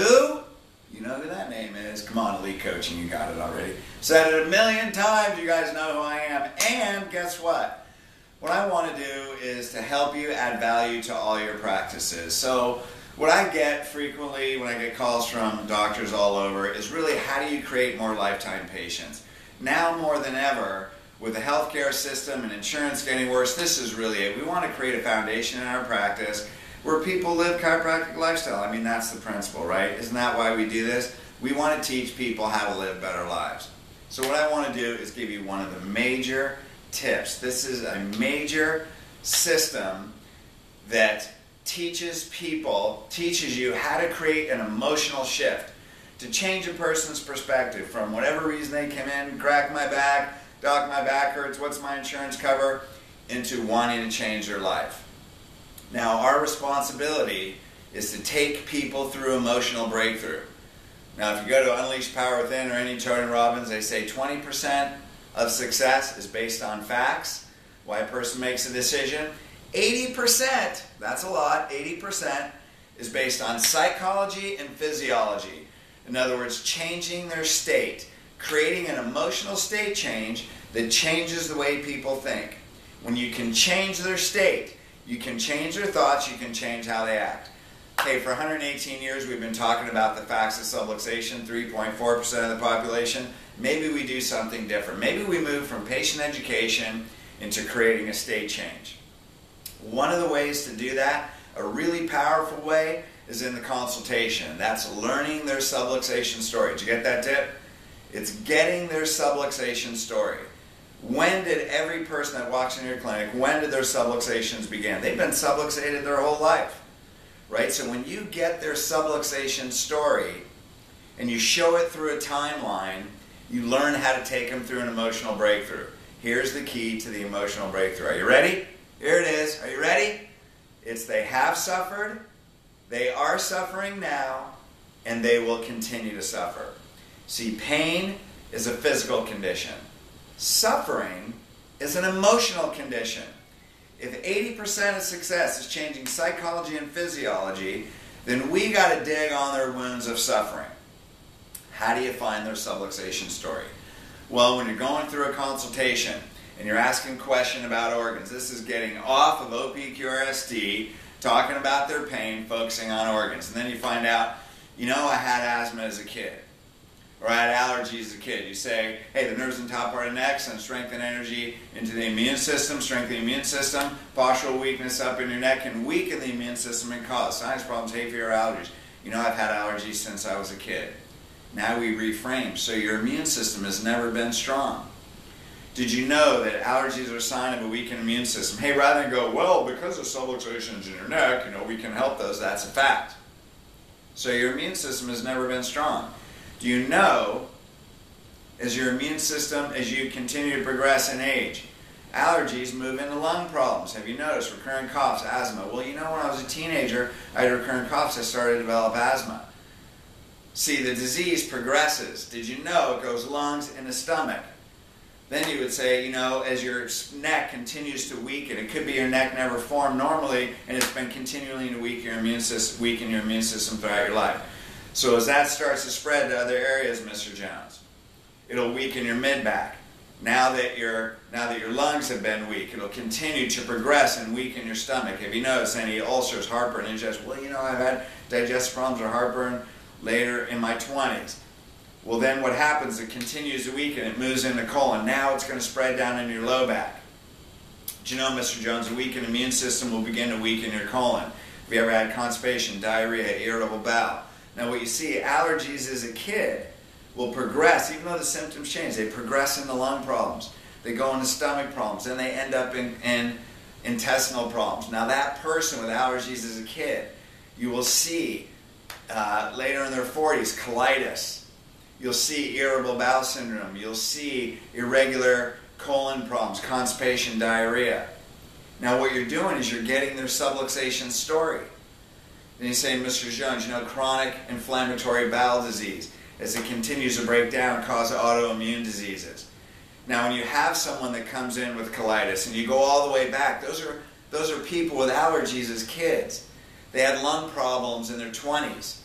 Who? You know who that name is. Come on, Elite Coaching, you got it already. Said it a million times, you guys know who I am. And guess what? What I want to do is to help you add value to all your practices. So what I get frequently when I get calls from doctors all over is really, how do you create more lifetime patients? Now more than ever, with the healthcare system and insurance getting worse, this is really it. We want to create a foundation in our practice where people live chiropractic lifestyle. I mean, that's the principle, right? Isn't that why we do this? We want to teach people how to live better lives. So what I want to do is give you one of the major tips. This is a major system that teaches you how to create an emotional shift to change a person's perspective from whatever reason they came in, crack my back, doc, my back hurts, what's my insurance cover, into wanting to change their life. Now, our responsibility is to take people through emotional breakthrough. Now, if you go to Unleash Power Within or any Tony Robbins, they say 20% of success is based on facts, why a person makes a decision. 80%, that's a lot, 80% is based on psychology and physiology. In other words, changing their state, creating an emotional state change that changes the way people think. When you can change their state, you can change their thoughts, you can change how they act. Okay, for 118 years we've been talking about the facts of subluxation, 3.4% of the population. Maybe we do something different. Maybe we move from patient education into creating a state change. One of the ways to do that, a really powerful way, is in the consultation. That's learning their subluxation story. Did you get that tip? It's getting their subluxation story. When did every person that walks in your clinic, when did their subluxations begin? They've been subluxated their whole life, right? So when you get their subluxation story and you show it through a timeline, you learn how to take them through an emotional breakthrough. Here's the key to the emotional breakthrough. Are you ready? Here it is. Are you ready? It's they have suffered, they are suffering now, and they will continue to suffer. See, pain is a physical condition. Suffering is an emotional condition. If 80% of success is changing psychology and physiology, then we got to dig on their wounds of suffering. How do you find their subluxation story? Well, when you're going through a consultation and you're asking a question about organs, this is getting off of OPQRST, talking about their pain, focusing on organs. And then you find out, you know, I had asthma as a kid. Or I had allergies as a kid. You say, hey, the nerves in the top part of the neck send strength and energy into the immune system, strengthen the immune system. Postural weakness up in your neck can weaken the immune system and cause sinus problems, hay fever, allergies. You know, I've had allergies since I was a kid. Now we reframe. So your immune system has never been strong. Did you know that allergies are a sign of a weakened immune system? Hey, rather than go, well, because of subluxations in your neck, you know, we can help those. That's a fact. So your immune system has never been strong. Do you know, as your immune system, as you continue to progress in age, allergies move into lung problems? Have you noticed recurrent coughs, asthma? Well, you know, when I was a teenager, I had recurrent coughs, I started to develop asthma. See, the disease progresses. Did you know it goes lungs and the stomach? Then you would say, you know, as your neck continues to weaken, it could be your neck never formed normally, and it's been continually to weaken your immune system throughout your life. So as that starts to spread to other areas, Mr. Jones, it'll weaken your mid-back. Now that your lungs have been weak, it'll continue to progress and weaken your stomach. Have you noticed any ulcers, heartburn, indigestion? Well, you know, I've had digestive problems or heartburn later in my 20s. Well, then what happens? It continues to weaken. It moves into colon. Now it's going to spread down into your low back. Do you know, Mr. Jones, a weakened immune system will begin to weaken your colon. Have you ever had constipation, diarrhea, irritable bowel? Now what you see, allergies as a kid will progress, even though the symptoms change, they progress into lung problems. They go into stomach problems, then they end up in intestinal problems. Now that person with allergies as a kid, you will see later in their 40s, colitis. You'll see irritable bowel syndrome. You'll see irregular colon problems, constipation, diarrhea. Now what you're doing is you're getting their subluxation story. Then you say, Mr. Jones, you know, chronic inflammatory bowel disease, as it continues to break down, cause autoimmune diseases. Now, when you have someone that comes in with colitis, and you go all the way back, those are people with allergies as kids. They had lung problems in their 20s.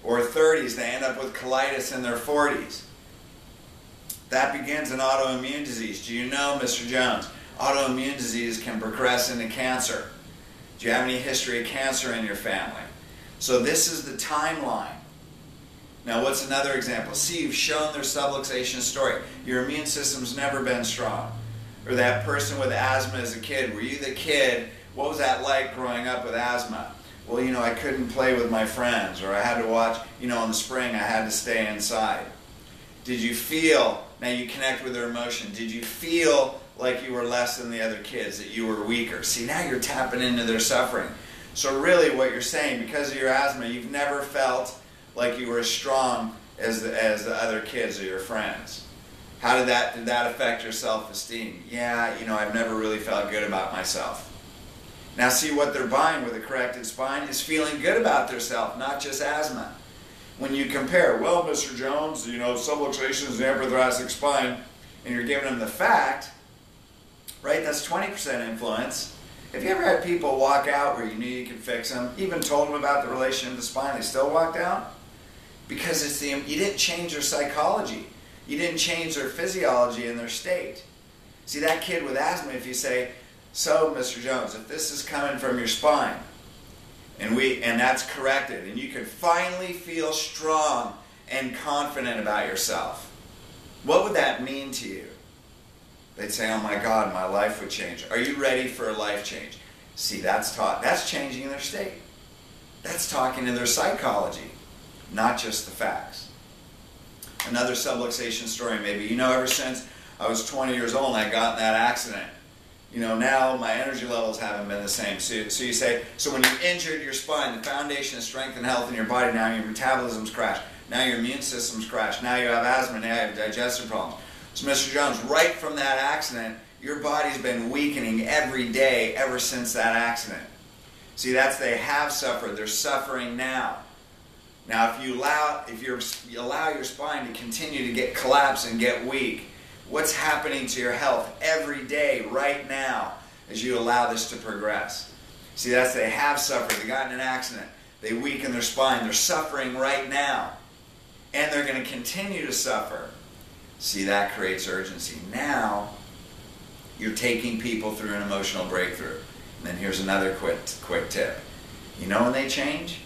or 30s, they end up with colitis in their 40s. That begins an autoimmune disease. Do you know, Mr. Jones, autoimmune disease can progress into cancer? Do you have any history of cancer in your family? So this is the timeline. Now what's another example? See, you've shown their subluxation story. Your immune system's never been strong. Or that person with asthma as a kid. Were you the kid? What was that like growing up with asthma? Well, you know, I couldn't play with my friends, or I had to watch, you know, in the spring I had to stay inside. Did you feel, now you connect with their emotion, did you feel like you were less than the other kids, that you were weaker? See, now you're tapping into their suffering. So really what you're saying, because of your asthma, you've never felt like you were as strong as the other kids or your friends. How did that affect your self-esteem? Yeah, you know, I've never really felt good about myself. Now see, what they're buying with a corrected spine is feeling good about themselves, not just asthma. When you compare, well, Mr. Jones, you know, subluxation is the thoracic spine, and you're giving them the fact, right? That's 20% influence. Have you ever had people walk out where you knew you could fix them, even told them about the relation of the spine, they still walked out? Because it's you didn't change their psychology. You didn't change their physiology and their state. See, that kid with asthma, if you say, so, Mr. Jones, if this is coming from your spine, and that's corrected, and you can finally feel strong and confident about yourself, what would that mean to you? They'd say, oh my God, my life would change. Are you ready for a life change? See, that's changing their state. That's talking to their psychology, not just the facts. Another subluxation story maybe. You know, ever since I was 20 years old and I got in that accident, you know, now my energy levels haven't been the same. So you say, so when you injured your spine, the foundation of strength and health in your body, now your metabolism's crashed, now your immune system's crashed, now you have asthma, now you have digestive problems. So Mr. Jones, right from that accident, your body's been weakening every day ever since that accident. See, they have suffered, they're suffering now. Now if you allow your spine to continue to get collapsed and get weak, what's happening to your health every day, right now, as you allow this to progress? See, they have suffered. They got in an accident. They weaken their spine. They're suffering right now. And they're going to continue to suffer. See, that creates urgency. Now, you're taking people through an emotional breakthrough. And then here's another quick tip. You know when they change?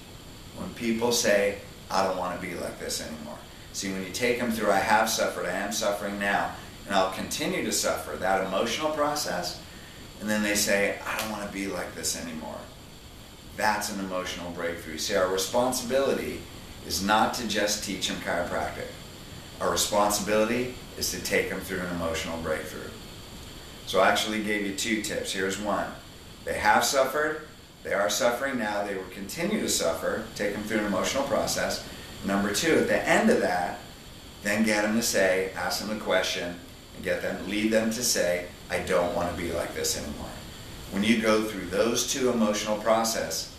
When people say, I don't want to be like this anymore. See, when you take them through, I have suffered, I am suffering now, and I'll continue to suffer, that emotional process, and then they say, I don't want to be like this anymore. That's an emotional breakthrough. See, our responsibility is not to just teach them chiropractic. Our responsibility is to take them through an emotional breakthrough. So I actually gave you 2 tips. Here's one. They have suffered, they are suffering now, they will continue to suffer, take them through an emotional process. Number 2, at the end of that, then get them to say, ask them a question, and lead them to say, I don't want to be like this anymore. When you go through those 2 emotional processes,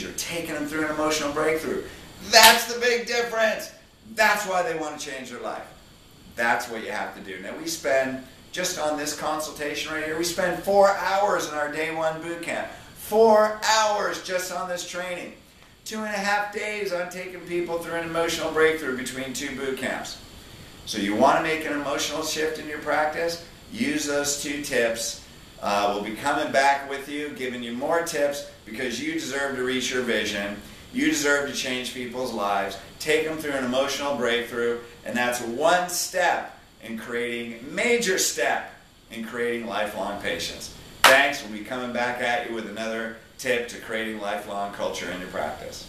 you're taking them through an emotional breakthrough. That's the big difference. That's why they want to change their life. That's what you have to do. Now we spend, just on this consultation right here, we spend 4 hours in our day 1 boot camp. 4 hours just on this training. 2.5 days on taking people through an emotional breakthrough between 2 boot camps. So you want to make an emotional shift in your practice? Use those 2 tips. We'll be coming back with you, giving you more tips, because you deserve to reach your vision. You deserve to change people's lives. Take them through an emotional breakthrough, and that's one step in major step in creating lifelong patience. Thanks. We'll be coming back at you with another tip to creating lifelong culture in your practice.